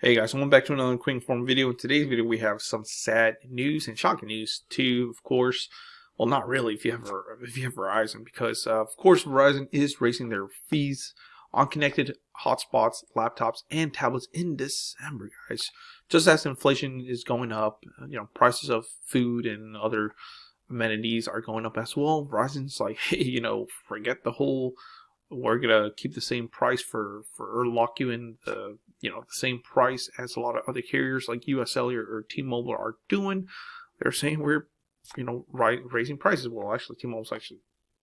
Hey guys, welcome back to another quick inform video. In today's video, we have some sad news and shocking news too, of course. Well, not really if you have Verizon, because of course Verizon is raising their fees on connected hotspots, laptops, and tablets in December, guys. Just as inflation is going up, prices of food and other amenities are going up as well. Verizon's like, hey, forget the whole we're gonna keep the same price or lock you in the the same price as a lot of other carriers like USL or T-Mobile are doing. They're saying we're raising prices. Well, actually, T-Mobile's actually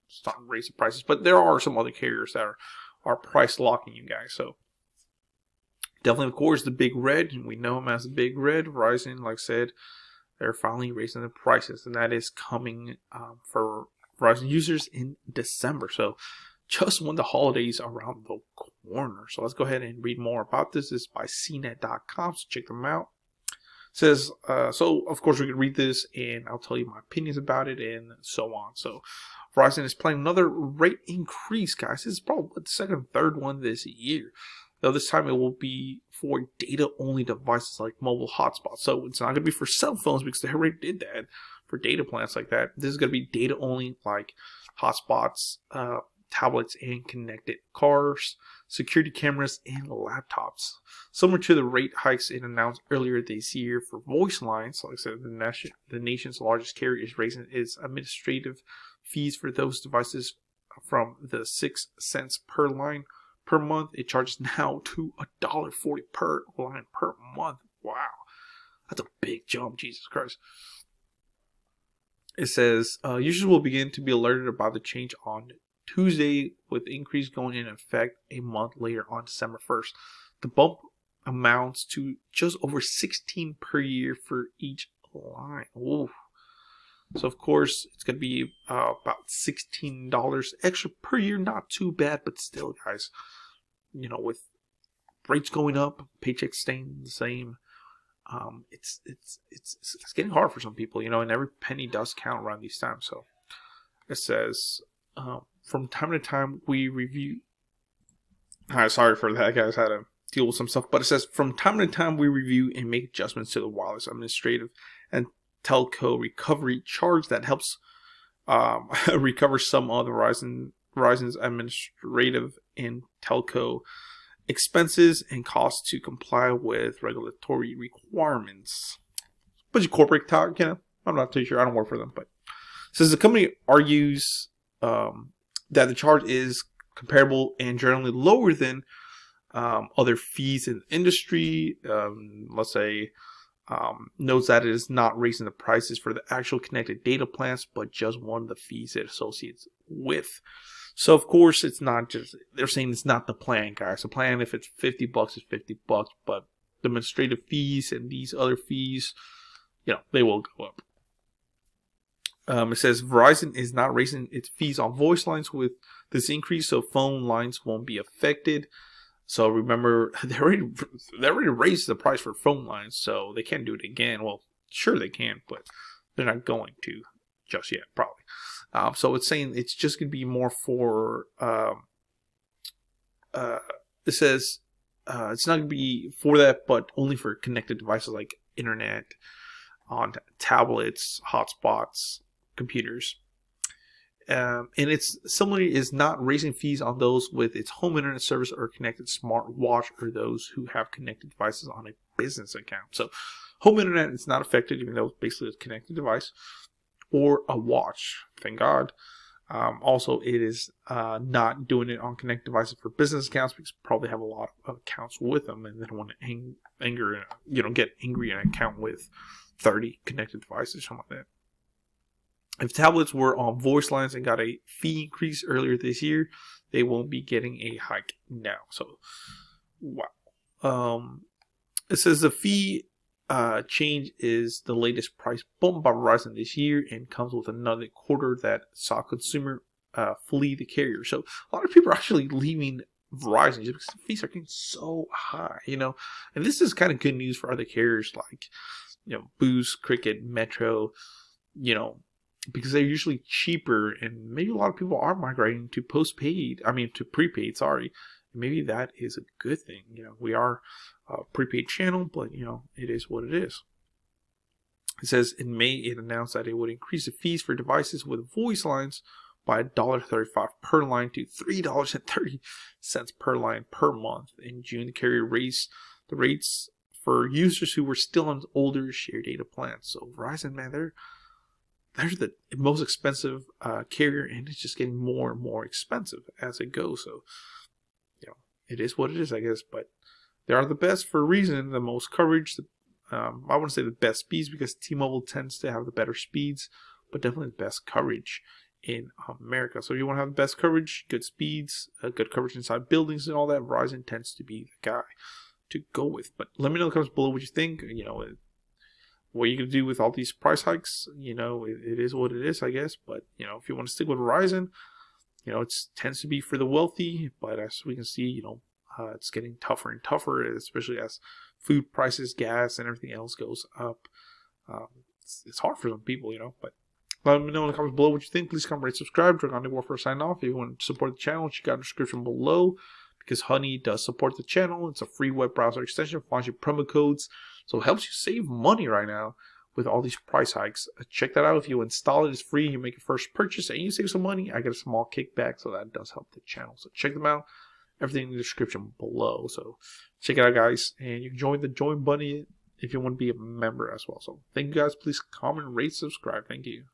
starting raising prices, but there are some other carriers that are price locking you guys. So definitely, of course, the Big Red, and we know them as the Big Red. Verizon, like I said, they're finally raising the prices, and that is coming for Verizon users in December. So just when the holidays are around the corner. So let's go ahead and read more about this. This is by cnet.com, so check them out. It says, so of course we can read this and I'll tell you my opinions about it and so on. So Verizon is planning another rate increase, guys. This is probably the second, third one this year. Though this time it will be for data-only devices like mobile hotspots. So it's not going to be for cell phones because they already did that for data plans like that. This is going to be data-only like hotspots, tablets, and connected cars, security cameras, and laptops. Similar to the rate hikes it announced earlier this year for voice lines, like I said, the nation's largest carrier is raising its administrative fees for those devices from the 6 cents per line per month. It charges now to $1.40 per line per month. Wow, that's a big jump, Jesus Christ. It says users will begin to be alerted about the change on Tuesday, with increase going in effect a month later on December 1st. The bump amounts to just over $16 per year for each line. Ooh. So of course it's going to be about $16 extra per year. Not too bad, but still, guys, with rates going up, paychecks staying the same, it's getting hard for some people, and every penny does count around these times. So it says, from time to time, we review. Sorry for that, guys. I had to deal with some stuff. But it says, from time to time, we review and make adjustments to the wireless administrative and telco recovery charge that helps recover some of the Verizon's administrative and telco expenses and costs to comply with regulatory requirements. Bunch of corporate talk, I'm not too sure. I don't work for them, but it says the company argues that the charge is comparable and generally lower than other fees in the industry. Let's say notes that it is not raising the prices for the actual connected data plans, but just one of the fees it associates with. So of course it's not just, they're saying it's not the plan, guys. The plan, if it's $50, is $50, but the administrative fees and these other fees, they will go up. It says Verizon is not raising its fees on voice lines with this increase, so phone lines won't be affected. So remember, they already raised the price for phone lines, so they can't do it again. Well, sure they can, but they're not going to just yet, probably. So it's saying it's just going to be more for. It says it's not going to be for that, but only for connected devices like internet, on tablets, hotspots, computers. And it's similarly is not raising fees on those with its home internet service or connected smartwatch, or those who have connected devices on a business account. So home internet is not affected, even though it's basically a connected device, or a watch, thank God. Also, it is not doing it on connected devices for business accounts, because you probably have a lot of accounts with them and they don't want to get angry at an account with 30 connected devices, something like that. If tablets were on voice lines and got a fee increase earlier this year, they won't be getting a hike now. So, wow. It says the fee change is the latest price bump by Verizon this year and comes with another quarter that saw consumer flee the carrier. So a lot of people are actually leaving Verizon just because the fees are getting so high, and this is kind of good news for other carriers like, Boost, Cricket, Metro, because they're usually cheaper, and maybe a lot of people are migrating to to prepaid, sorry. Maybe that is a good thing. We are prepaid channel, but it is what it is. It says in May it announced that it would increase the fees for devices with voice lines by $1.35 per line to $3.30 per line per month. In June, the carrier raised the rates for users who were still on older shared data plans. So Verizon, man, they're the most expensive carrier, and it's just getting more and more expensive as it goes. So, it is what it is, I guess. But they are the best for a reason. The most coverage. I wouldn't say the best speeds because T-Mobile tends to have the better speeds, but definitely the best coverage in America. So if you want to have the best coverage, good speeds, good coverage inside buildings and all that, Verizon tends to be the guy to go with. But let me know in the comments below what you think. What you can do with all these price hikes. It is what it is, I guess. But if you want to stick with Verizon, it tends to be for the wealthy. But as we can see, it's getting tougher and tougher, especially as food prices, gas, and everything else goes up. It's hard for some people, but let me know in the comments below what you think. Please comment, rate, subscribe. Drink on the War for a sign off. If you want to support the channel, check out the description below because Honey does support the channel. It's a free web browser extension. Finds your promo codes, so it helps you save money right now with all these price hikes. Check that out. If you install it, it's free. You make your first purchase and you save some money. I get a small kickback, so that does help the channel. So check them out. Everything in the description below. So check it out, guys. And you can join the join button if you want to be a member as well. So thank you guys. Please comment, rate, subscribe. Thank you.